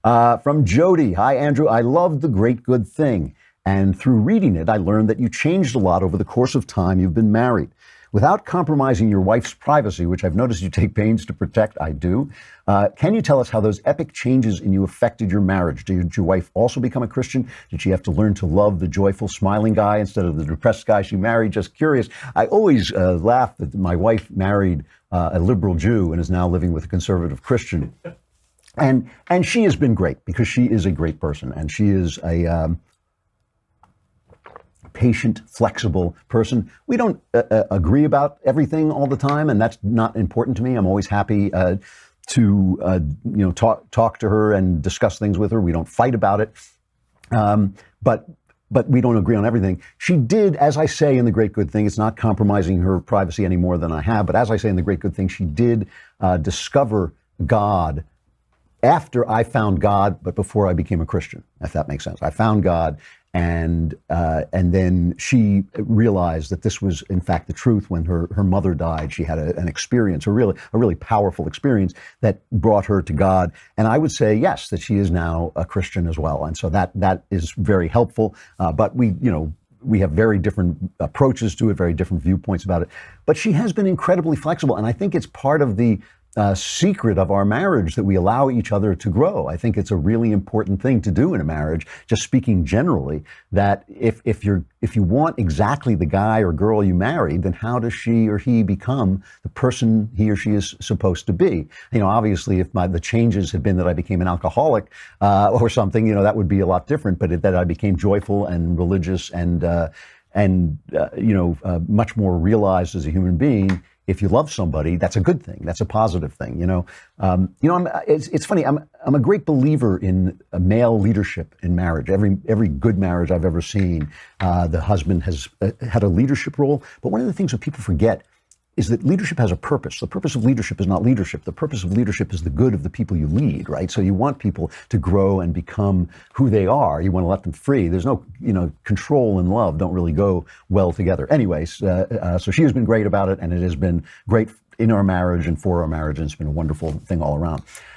From Jody. Hi, Andrew. I loved The Great Good Thing. And through reading it, I learned that you changed a lot over the course of time you've been married. Without compromising your wife's privacy, which I've noticed you take pains to protect, I do, can you tell us how those epic changes in you affected your marriage? Did your wife also become a Christian? Did she have to learn to love the joyful, smiling guy instead of the depressed guy she married? Just curious. I always laugh that my wife married a liberal Jew and is now living with a conservative Christian. And she has been great because she is a great person, and she is a patient, flexible person. We don't agree about everything all the time, and that's not important to me. I'm always happy to talk to her and discuss things with her. We don't fight about it, but we don't agree on everything. She did, as I say in The Great Good Thing, it's not compromising her privacy any more than I have, but as I say in The Great Good Thing, she did discover God after I found God, but before I became a Christian, if that makes sense. I found God, and then she realized that this was, in fact, the truth. When her mother died, she had an experience, a really powerful experience that brought her to God. And I would say, yes, that she is now a Christian as well. And so that is very helpful. But we have very different approaches to it, very different viewpoints about it. But she has been incredibly flexible, and I think it's part of the secret of our marriage that we allow each other to grow. I think it's a really important thing to do in a marriage, just speaking generally, that if you want exactly the guy or girl you married, then how does she or he become the person he or she is supposed to be? Obviously, if the changes had been that I became an alcoholic or something, that would be a lot different, but that I became joyful and religious and much more realized as a human being. If you love somebody, that's a good thing. That's a positive thing. It's funny. I'm a great believer in male leadership in marriage. Every good marriage I've ever seen, the husband has had a leadership role. But one of the things that people forget is that leadership has a purpose. The purpose of leadership is not leadership. The purpose of leadership is the good of the people you lead, right? So you want people to grow and become who they are. You want to let them free. There's no, control and love don't really go well together. Anyways, so she has been great about it, and it has been great in our marriage and for our marriage, and it's been a wonderful thing all around.